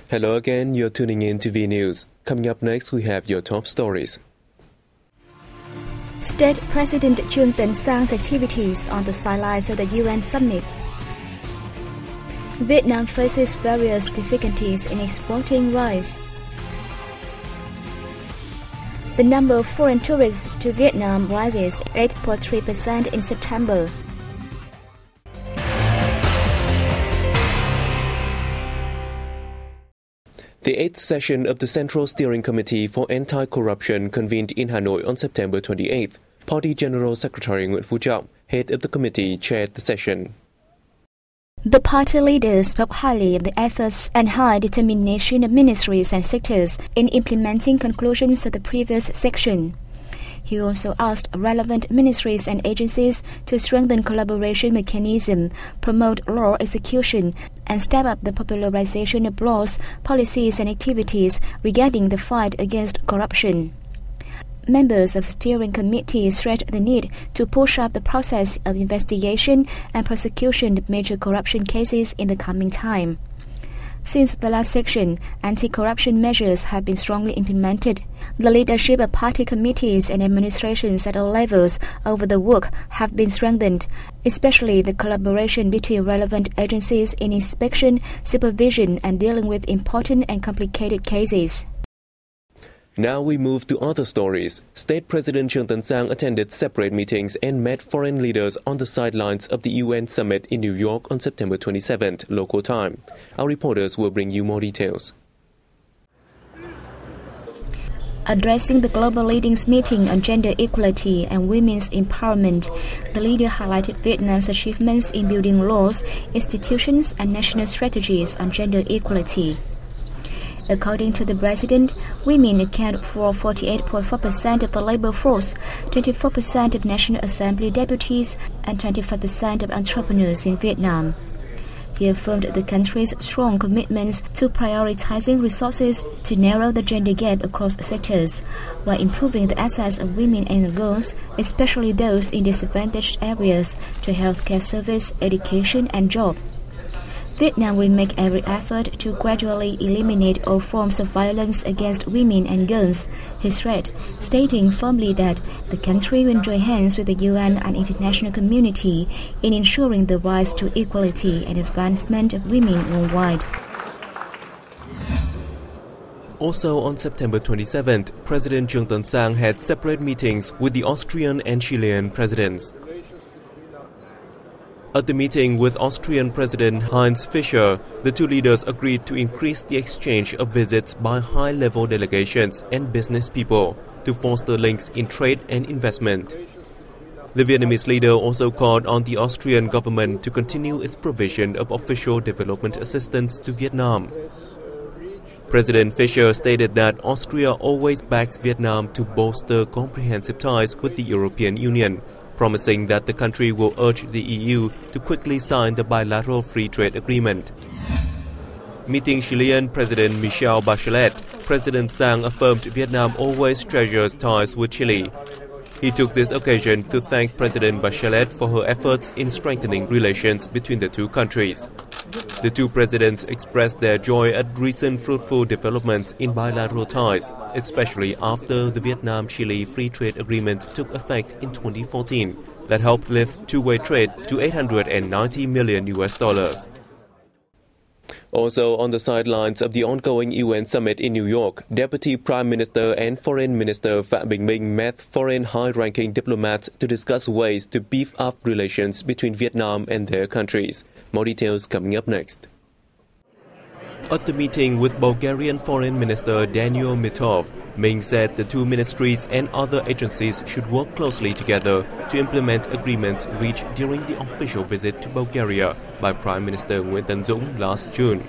Hello again, you're tuning in to V News. Coming up next, we have your top stories. State President Zhang's activities on the sidelines of the UN summit. Vietnam faces various difficulties in exporting rice. The number of foreign tourists to Vietnam rises 8.3% in September. The 8th session of the Central Steering Committee for Anti-Corruption convened in Hanoi on September 28th. Party General Secretary Quyen Zhe Ku, head of the committee, chaired the session. The party leader spoke highly of the efforts and high determination of ministries and sectors in implementing conclusions of the previous section. He also asked relevant ministries and agencies to strengthen collaboration mechanism, promote law execution, and step up the popularization of laws, policies, and activities regarding the fight against corruption. Members of the steering committee stressed the need to push up the process of investigation and prosecution of major corruption cases in the coming time. Since the last section, anti-corruption measures have been strongly implemented. The leadership of party committees and administrations at all levels over the work have been strengthened, especially the collaboration between relevant agencies in inspection, supervision, and dealing with important and complicated cases. Now we move to other stories. State President Zhang attended separate meetings and met foreign leaders on the sidelines of the UN summit in New York on September 27th, local time. Our reporters will bring you more details. Addressing the Global Leaders Meeting on Gender Equality and Women's Empowerment, the leader highlighted Vietnam's achievements in building laws, institutions, and national strategies on gender equality. According to the president, women account for 48.4% of the labor force, 24% of National Assembly deputies, and 25% of entrepreneurs in Vietnam. He affirmed the country's strong commitments to prioritizing resources to narrow the gender gap across sectors, while improving the access of women and girls, especially those in disadvantaged areas, to healthcare service, education, and job. Vietnam will make every effort to gradually eliminate all forms of violence against women and girls, he said, stating firmly that the country will join hands with the UN and international community in ensuring the rise to equality and advancement of women worldwide. Also on September 27th, President Zhang had separate meetings with the Austrian and Chilean presidents. At the meeting with Austrian President Heinz Fischer, the two leaders agreed to increase the exchange of visits by high-level delegations and business people to foster links in trade and investment. The Vietnamese leader also called on the Austrian government to continue its provision of official development assistance to Vietnam. President Fischer stated that Austria always backs Vietnam to bolster comprehensive ties with the European Union, promising that the country will urge the EU to quickly sign the bilateral free trade agreement. Meeting Chilean President Michelle Bachelet, President Zhang affirmed Vietnam always treasures ties with Chile. He took this occasion to thank President Bachelet for her efforts in strengthening relations between the two countries. The two presidents expressed their joy at recent fruitful developments in bilateral ties, especially after the Vietnam-Chile Free Trade Agreement took effect in 2014 that helped lift two-way trade to $890 million. Also on the sidelines of the ongoing UN summit in New York, Deputy Prime Minister and Foreign Minister Phạm Bình Minh met foreign high-ranking diplomats to discuss ways to beef up relations between Vietnam and their countries. More details coming up next. At the meeting with Bulgarian Foreign Minister Daniel Mitov, Minh said the two ministries and other agencies should work closely together to implement agreements reached during the official visit to Bulgaria by Prime Minister Nguyễn Tấn last June.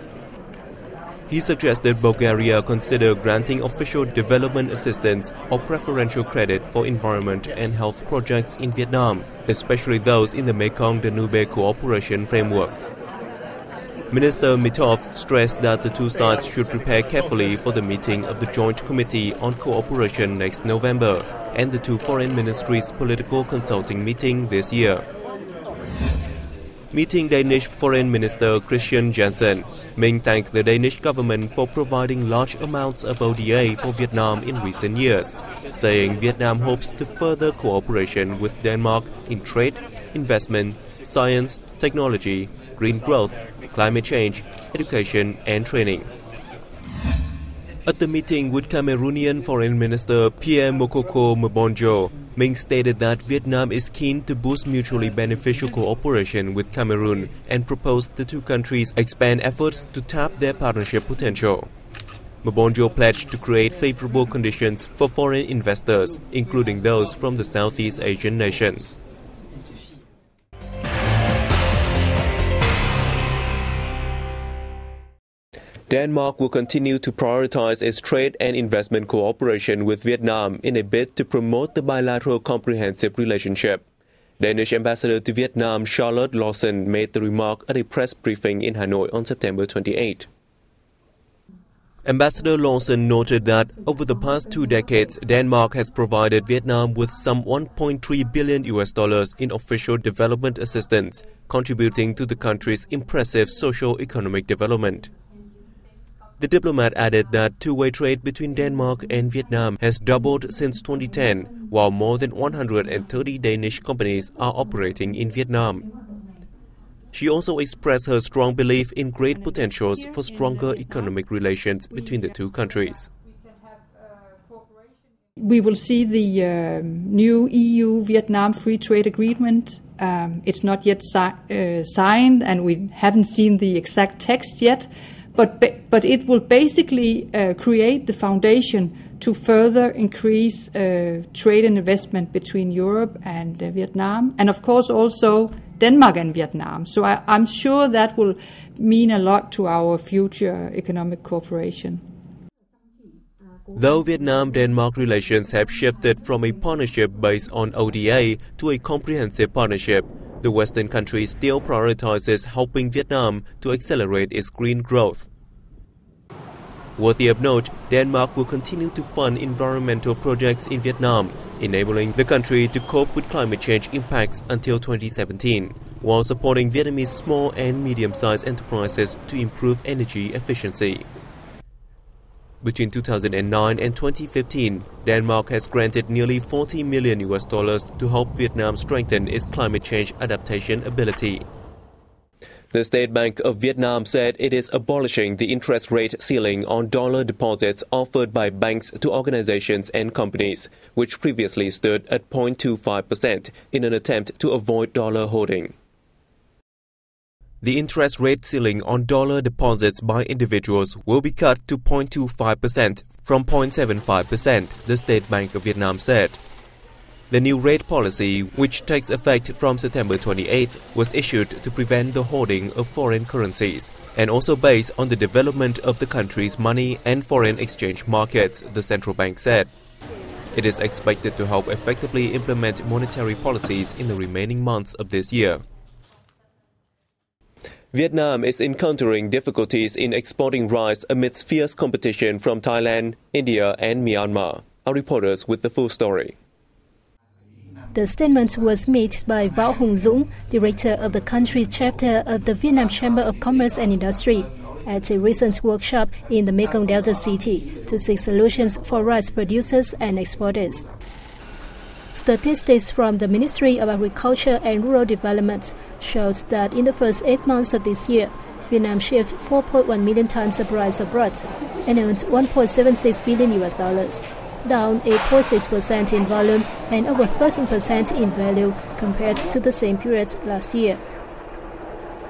He suggested Bulgaria consider granting official development assistance or preferential credit for environment and health projects in Vietnam, especially those in the Mekong-Danube cooperation framework. Minister Mitov stressed that the two sides should prepare carefully for the meeting of the Joint Committee on Cooperation next November and the two foreign ministries' political consulting meeting this year. Meeting Danish Foreign Minister Quyen Zhe Ku, Minh thanked the Danish government for providing large amounts of ODA for Vietnam in recent years, saying Vietnam hopes to further cooperation with Denmark in trade, investment, science, technology, green growth, climate change, education and training. At the meeting with Cameroonian Foreign Minister Pierre Mokoko Mbonjo, Minh stated that Vietnam is keen to boost mutually beneficial cooperation with Cameroon and proposed the two countries expand efforts to tap their partnership potential. Mbonjo pledged to create favorable conditions for foreign investors, including those from the Southeast Asian nation. Denmark will continue to prioritize its trade and investment cooperation with Vietnam in a bid to promote the bilateral comprehensive relationship. Danish ambassador to Vietnam Charlotte Lawson made the remark at a press briefing in Hanoi on September 28. Ambassador Lawson noted that over the past 2 decades, Denmark has provided Vietnam with some $1.3 billion in official development assistance, contributing to the country's impressive socio-economic development. The diplomat added that two-way trade between Denmark and Vietnam has doubled since 2010, while more than 130 Danish companies are operating in Vietnam. She also expressed her strong belief in great potentials for stronger economic relations between the two countries. We will see the new EU-Vietnam Free Trade Agreement. It's not yet signed, and we haven't seen the exact text yet. But it will basically create the foundation to further increase trade and investment between Europe and Vietnam, and of course also Denmark and Vietnam. So I'm sure that will mean a lot to our future economic cooperation. Though Vietnam-Denmark relations have shifted from a partnership based on ODA to a comprehensive partnership, the Western country still prioritizes helping Vietnam to accelerate its green growth. Worthy of note, Denmark will continue to fund environmental projects in Vietnam, enabling the country to cope with climate change impacts until 2017, while supporting Vietnamese small and medium-sized enterprises to improve energy efficiency. Between 2009 and 2015, Denmark has granted nearly $40 million to help Vietnam strengthen its climate change adaptation ability. The State Bank of Vietnam said it is abolishing the interest rate ceiling on dollar deposits offered by banks to organizations and companies, which previously stood at 0.25% in an attempt to avoid dollar hoarding. The interest rate ceiling on dollar deposits by individuals will be cut to 0.25% from 0.75%, the State Bank of Vietnam said. The new rate policy, which takes effect from September 28th, was issued to prevent the hoarding of foreign currencies and also based on the development of the country's money and foreign exchange markets, the central bank said. It is expected to help effectively implement monetary policies in the remaining months of this year. Vietnam is encountering difficulties in exporting rice amidst fierce competition from Thailand, India and Myanmar. Our reporters with the full story. The statement was made by Vo Hung Dung, director of the country's chapter of the Vietnam Chamber of Commerce and Industry, at a recent workshop in the Mekong Delta city to seek solutions for rice producers and exporters. Statistics from the Ministry of Agriculture and Rural Development shows that in the first 8 months of this year, Vietnam shipped 4.1 million tons of rice abroad and earned $1.76 billion, down 8.6% in volume and over 13% in value compared to the same period last year.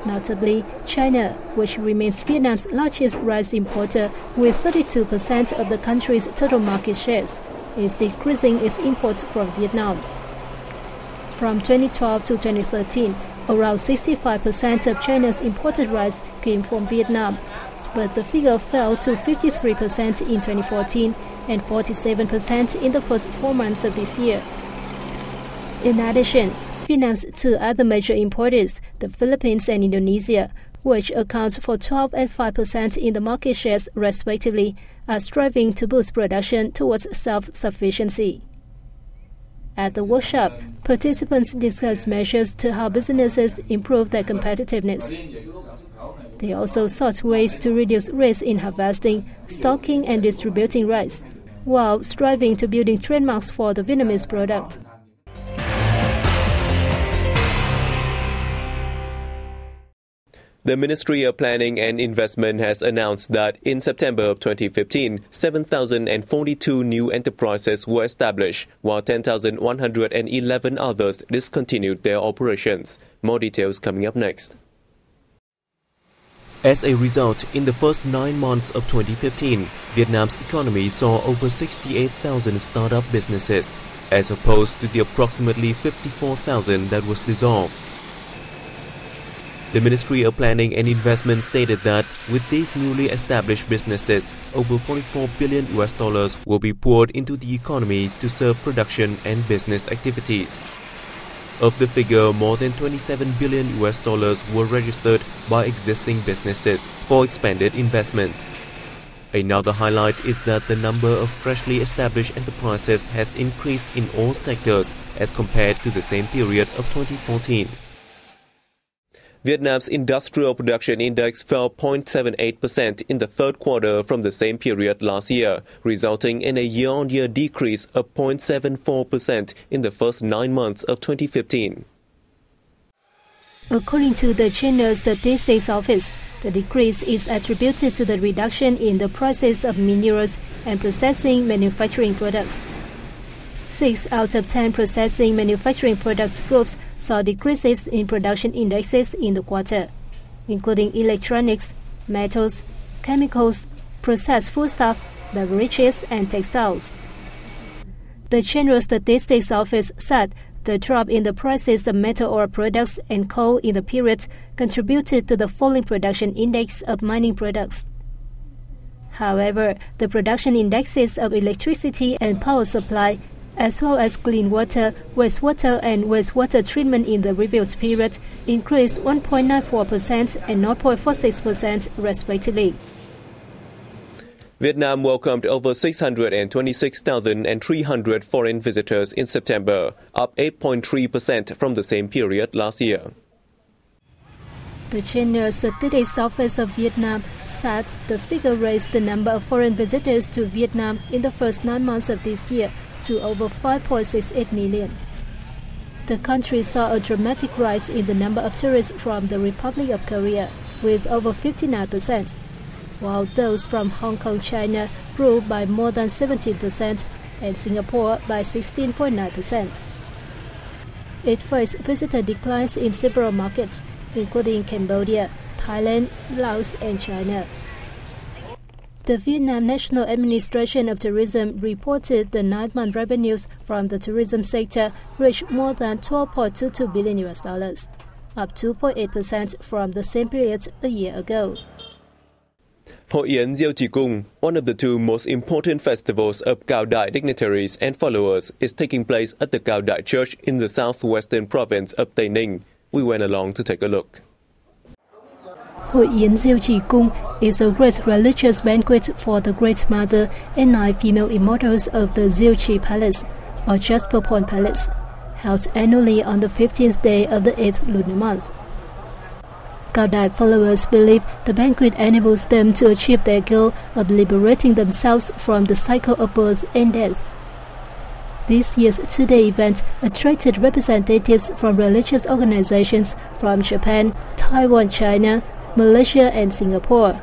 Notably, China, which remains Vietnam's largest rice importer with 32% of the country's total market shares, is decreasing its imports from Vietnam. From 2012 to 2013, around 65% of China's imported rice came from Vietnam, but the figure fell to 53% in 2014 and 47% in the first 4 months of this year. In addition, Vietnam's two other major importers, the Philippines and Indonesia, which accounts for 12% and 5% in the market shares respectively, are striving to boost production towards self-sufficiency. At the workshop, participants discussed measures to help businesses improve their competitiveness. They also sought ways to reduce risk in harvesting, stocking and distributing rice, while striving to building trademarks for the Vietnamese product. The Ministry of Planning and Investment has announced that in September of 2015, 7,042 new enterprises were established, while 10,111 others discontinued their operations. More details coming up next. As a result, in the first 9 months of 2015, Vietnam's economy saw over 68,000 startup businesses, as opposed to the approximately 54,000 that was dissolved. The Ministry of Planning and Investment stated that with these newly established businesses, over $44 billion will be poured into the economy to serve production and business activities. Of the figure, more than $27 billion were registered by existing businesses for expanded investment. Another highlight is that the number of freshly established enterprises has increased in all sectors as compared to the same period of 2014. Vietnam's industrial production index fell 0.78% in the third quarter from the same period last year, resulting in a year-on-year decrease of 0.74% in the first 9 months of 2015. According to the China Statistics Office, the decrease is attributed to the reduction in the prices of minerals and processing manufacturing products. 6 out of 10 processing manufacturing products groups saw decreases in production indexes in the quarter, including electronics, metals, chemicals, processed foodstuff, beverages, and textiles. The General Statistics Office said the drop in the prices of metal ore products and coal in the period contributed to the falling production index of mining products. However, the production indexes of electricity and power supply, as well as clean water, wastewater and wastewater treatment in the reviewed period, increased 1.94% and 0.46% respectively. Vietnam welcomed over 626,300 foreign visitors in September, up 8.3% from the same period last year. The General Statistics Office of Vietnam said the figure raised the number of foreign visitors to Vietnam in the first 9 months of this year to over 5.68 million. The country saw a dramatic rise in the number of tourists from the Republic of Korea, with over 59%, while those from Hong Kong, China grew by more than 17% and Singapore by 16.9%. It faced visitor declines in several markets, including Cambodia, Thailand, Laos, and China. The Vietnam National Administration of Tourism reported the 9-month revenues from the tourism sector reached more than $12.22 billion, up 2.8% from the same period a year ago. Quyen Zhe Ku, one of the 2 most important festivals of Cao Dai dignitaries and followers, is taking place at the Cao Dai Church in the southwestern province of Tây Ninh. We went along to take a look. Quyen Zhe Ku is a great religious banquet for the Great Mother and 9 female immortals of the Zhe Palace, or Jasper Point Palace, held annually on the 15th day of the 8th lunar month. Cao Dai followers believe the banquet enables them to achieve their goal of liberating themselves from the cycle of birth and death. This year's 2-day event attracted representatives from religious organizations from Japan, Taiwan, China, Malaysia, and Singapore,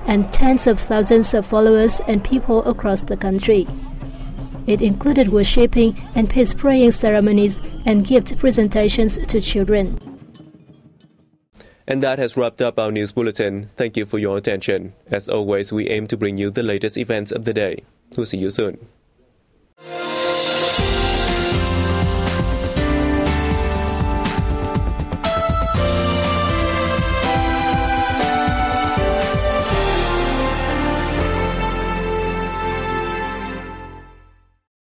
and tens of thousands of followers and people across the country. It included worshipping and peace-praying ceremonies and gift presentations to children. And that has wrapped up our news bulletin. Thank you for your attention. As always, we aim to bring you the latest events of the day. We'll see you soon.